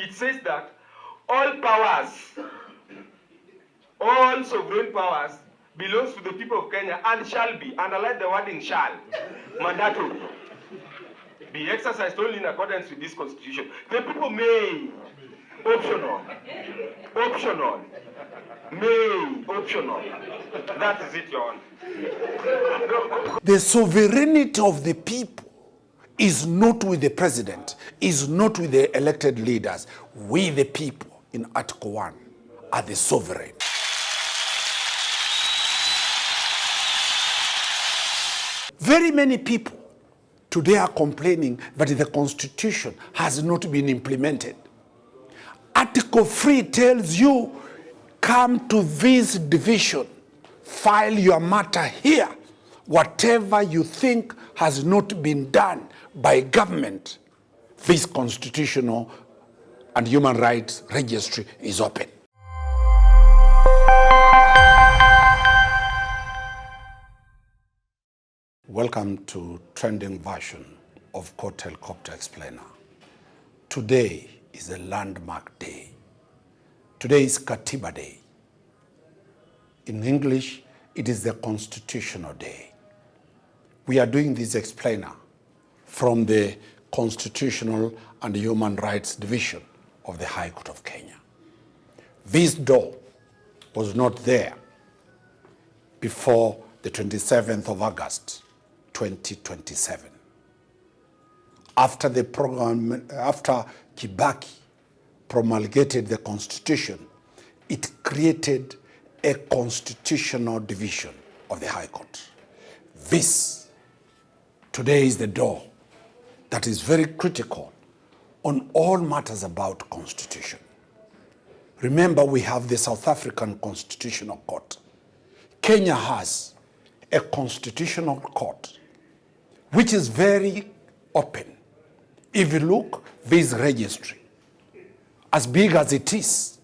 it says that all powers, all sovereign powers belongs to the people of Kenya and shall be, underline the wording shall, mandatory, be exercised only in accordance with this constitution. The people may, optional, may, optional. That is it, Your Honor. The sovereignty of the people is not with the president, is not with the elected leaders. We, the people, in Article 1, are the sovereign. Very many people today are complaining that the Constitution has not been implemented. Article 3 tells you, come to this division, file your matter here. Whatever you think has not been done by government, this Constitutional and Human Rights Registry is open. Welcome to trending version of Court Helicopter Explainer. Today is a landmark day. Today is Katiba Day. In English, it is the Constitutional Day. We are doing this explainer from the Constitutional and Human Rights Division of the High Court of Kenya. This door was not there before the 27th of August, 2027. After Kibaki promulgated the Constitution, it created a constitutional division of the High Court. This, today, is the door that is very critical on all matters about Constitution. Remember, we have the South African Constitutional Court. Kenya has a Constitutional Court which is very open. If you look, this registry, as big as it is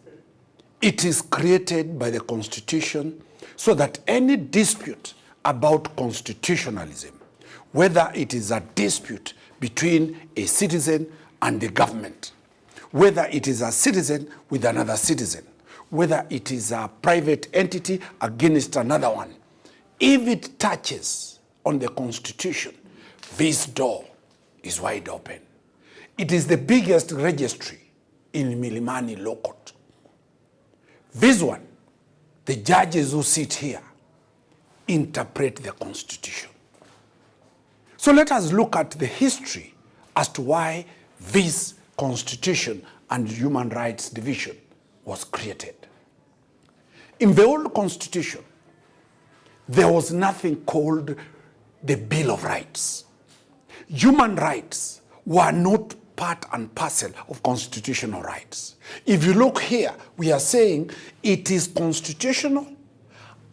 created by the Constitution so that any dispute about constitutionalism, whether it is a dispute between a citizen and the government, whether it is a citizen with another citizen, whether it is a private entity against another one, if it touches on the Constitution, this door is wide open. It is the biggest registry in Milimani Law Court. This one, the judges who sit here interpret the Constitution. So let us look at the history as to why this Constitution and Human Rights Division was created. In the old Constitution, there was nothing called the Bill of Rights. Human rights were not part and parcel of constitutional rights. If you look here, we are saying it is constitutional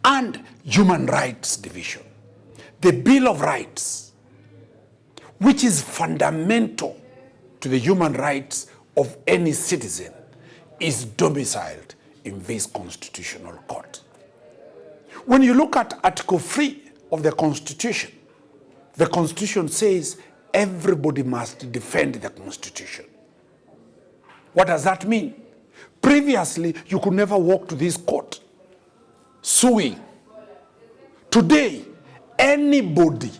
and human rights division. The Bill of Rights, which is fundamental to the human rights of any citizen, is domiciled in this constitutional court. When you look at Article 3 of the Constitution says everybody must defend the Constitution. What does that mean? Previously, you could never walk to this court suing. Today, anybody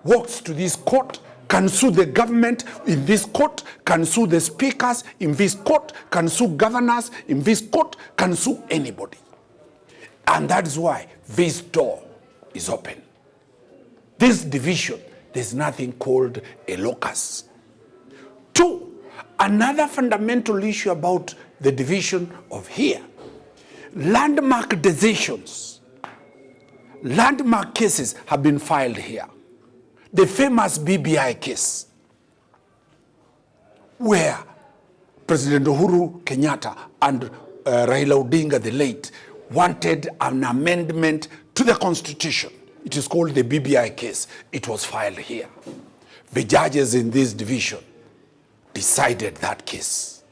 walks to this court, can sue the government in this court, can sue the speakers in this court, can sue governors in this court, can sue anybody. And that is why this door is open. This division, there's nothing called a locus. Two, another fundamental issue about the division of here, landmark decisions, landmark cases have been filed here. The famous BBI case, where President Uhuru Kenyatta and Raila Odinga, the late, wanted an amendment to the Constitution. It is called the BBI case. It was filed here. The judges in this division decided that case.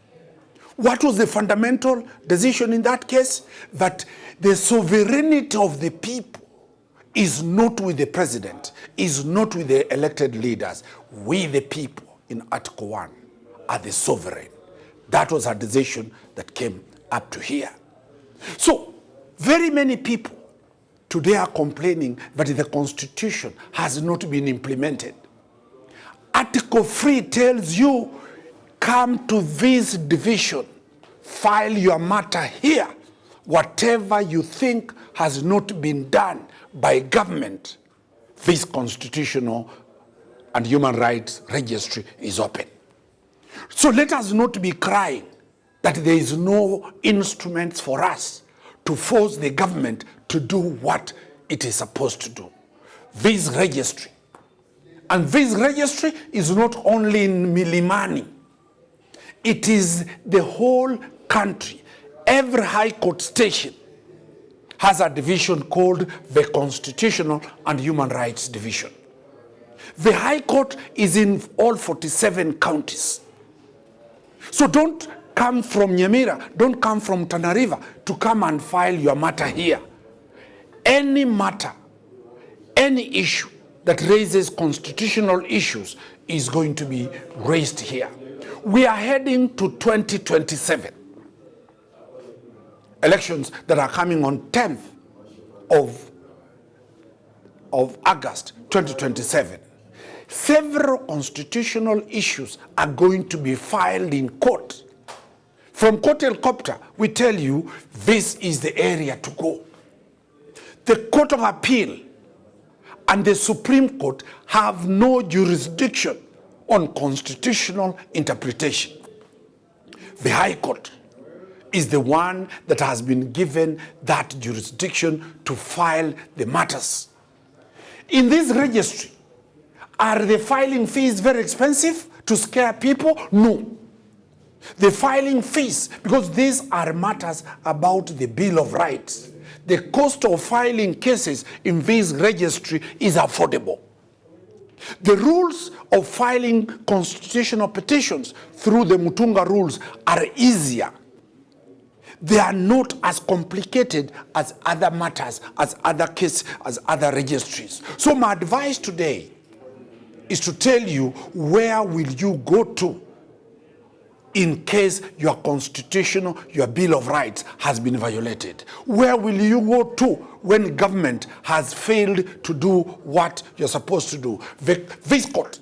What was the fundamental decision in that case? That the sovereignty of the people is not with the president, is not with the elected leaders. We, the people, in Article 1, are the sovereign. That was a decision that came up to here. So, very many people today are complaining that the Constitution has not been implemented. Article 3 tells you, come to this division, file your matter here. Whatever you think has not been done by government, this Constitutional and Human Rights Registry is open. So let us not be crying that there is no instruments for us to force the government to do what it is supposed to do. This registry, and this registry is not only in Milimani, it is the whole country. Every high court station has a division called the Constitutional and Human Rights Division. The High Court is in all 47 counties. So don't come from Nyamira, don't come from Tana River to come and file your matter here. Any matter, any issue that raises constitutional issues is going to be raised here. We are heading to 2027. Elections that are coming on 10th of August 2027. Several constitutional issues are going to be filed in court. From Court Helicopter, we tell you this is the area to go. The Court of Appeal and the Supreme Court have no jurisdiction on constitutional interpretation. The High Court is the one that has been given that jurisdiction to file the matters. In this registry, are the filing fees very expensive to scare people? No. The filing fees, because these are matters about the Bill of Rights. The cost of filing cases in this registry is affordable. The rules of filing constitutional petitions through the Mutunga rules are easier. They are not as complicated as other matters, as other cases, as other registries. So my advice today is to tell you, where will you go to in case your constitutional, your Bill of Rights has been violated? Where will you go to when government has failed to do what you're supposed to do? This court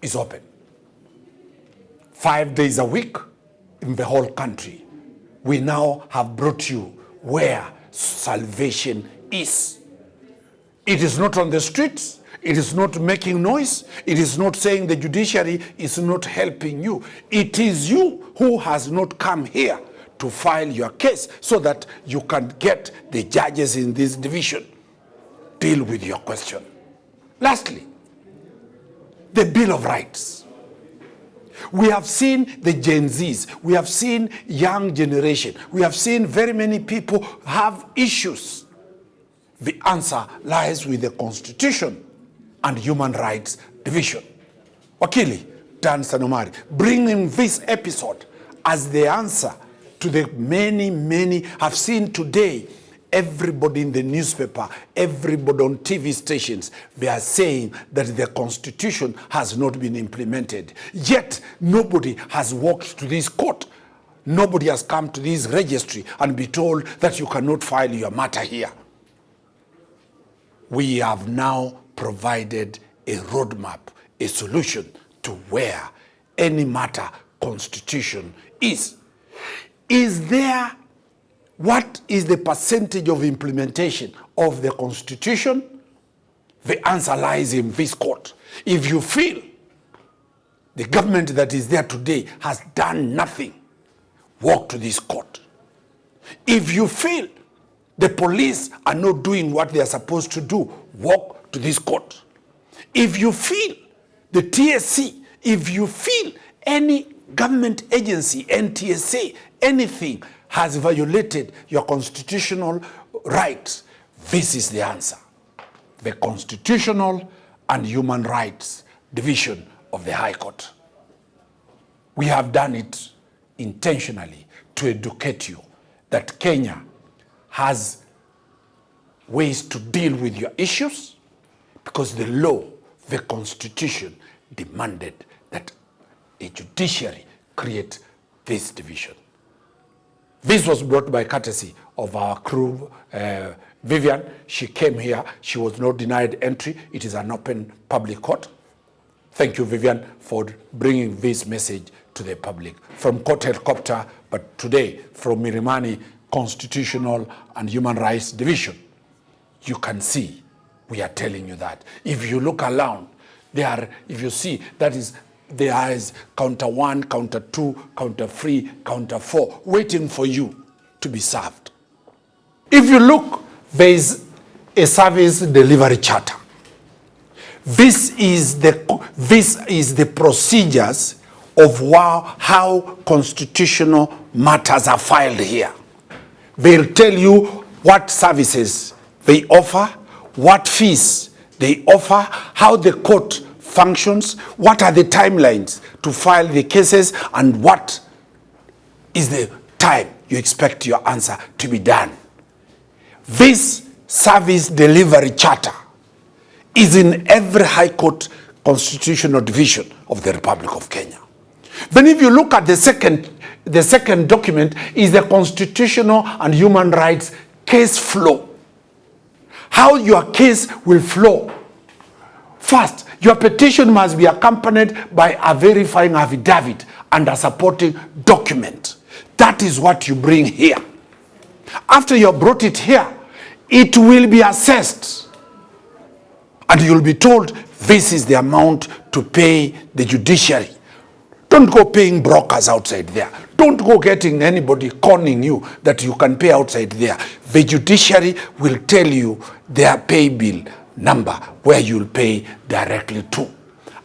is open 5 days a week in the whole country. We now have brought you where salvation is. It is not on the streets. It is not making noise. It is not saying the judiciary is not helping you. It is you who has not come here to file your case so that you can get the judges in this division deal with your question. Lastly, the Bill of Rights. We have seen the Gen Zs. We have seen young generation. We have seen very many people have issues. The answer lies with the Constitution and Human Rights Division. Wakili, Dan Omari, bring in this episode as the answer to the many have seen today. Everybody in the newspaper, everybody on TV stations, they are saying that the Constitution has not been implemented. Yet, nobody has walked to this court. Nobody has come to this registry and be told that you cannot file your matter here. We have now provided a roadmap, a solution to where any matter constitution is. What is the percentage of implementation of the Constitution? The answer lies in this court. If you feel the government that is there today has done nothing, walk to this court. If you feel the police are not doing what they are supposed to do, walk to this court. If you feel the TSC, if you feel any government agency, NTSA, anything has violated your constitutional rights, this is the answer. The Constitutional and Human Rights Division of the High Court. We have done it intentionally to educate you that Kenya has ways to deal with your issues because the law, the Constitution, demanded that a judiciary create this division. This was brought by courtesy of our crew, Vivian. She came here. She was not denied entry. It is an open public court. Thank you, Vivian, for bringing this message to the public. From Court Helicopter, but today from Milimani Constitutional and Human Rights Division. You can see, we are telling you that. If you look around, if you see, there is counter 1, counter 2, counter 3, counter 4, waiting for you to be served. If you look, there is a service delivery charter. This is the procedures of how constitutional matters are filed here. They'll tell you what services they offer, what fees they offer, how the court functions, what are the timelines to file the cases, and what is the time you expect your answer to be done. This service delivery charter is in every High Court Constitutional Division of the Republic of Kenya. Then if you look at the second document is the Constitutional and Human Rights case flow. How your case will flow. First, your petition must be accompanied by a verifying affidavit and a supporting document. That is what you bring here. After you have brought it here, it will be assessed. And you'll be told this is the amount to pay the judiciary. Don't go paying brokers outside there. Don't go getting anybody conning you that you can pay outside there. The judiciary will tell you their pay bill number where you'll pay directly to.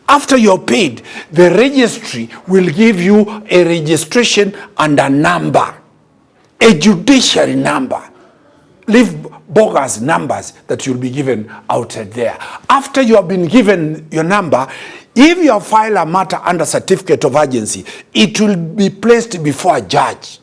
After you're paid, the registry will give you a registration and a number, a judiciary number. Leave bogus numbers that you'll be given outside there. After you have been given your number, if you file a matter under certificate of urgency, it will be placed before a judge.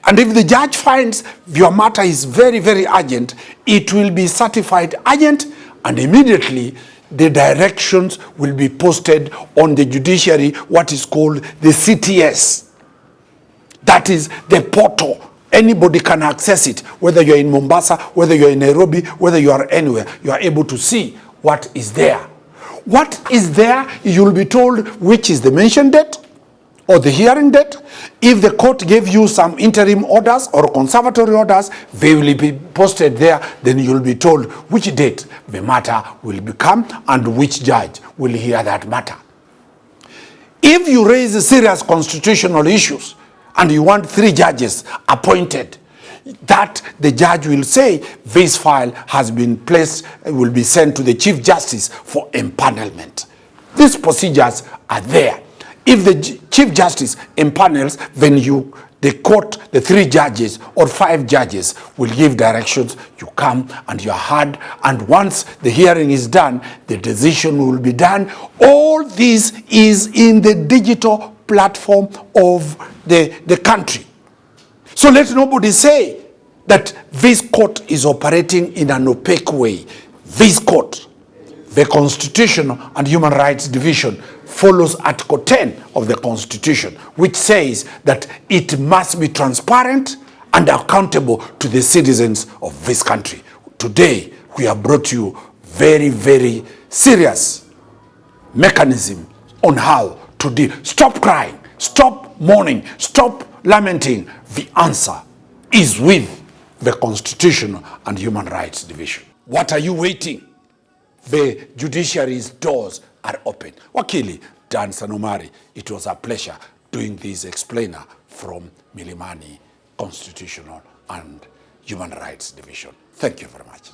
And if the judge finds your matter is very, very urgent, it will be certified urgent, and immediately the directions will be posted on the judiciary, what is called the CTS. That is the portal. Anybody can access it, whether you're in Mombasa, whether you're in Nairobi, whether you are anywhere. You are able to see what is there. What is there, you'll be told which is the mention date or the hearing date. If the court gave you some interim orders or conservatory orders, they will be posted there. Then you'll be told which date the matter will become and which judge will hear that matter. If you raise serious constitutional issues and you want 3 judges appointed, that the judge will say this file has been placed, will be sent to the Chief Justice for empanelment. These procedures are there. If the Chief Justice empanels, then the court, the 3 judges or 5 judges will give directions. You come and you are heard, and once the hearing is done, the decision will be done. All this is in the digital platform of the country. So let nobody say that this court is operating in an opaque way. This court, the Constitutional and Human Rights Division, follows Article 10 of the Constitution, which says that it must be transparent and accountable to the citizens of this country. Today, we have brought you very, very serious mechanism on how to deal. Stop crying, stop mourning, stop lamenting. The answer is with the Constitutional and Human Rights Division. What are you waiting? The judiciary's doors are open. Wakili, Dan Omari, it was a pleasure doing this explainer from Milimani Constitutional and Human Rights Division. Thank you very much.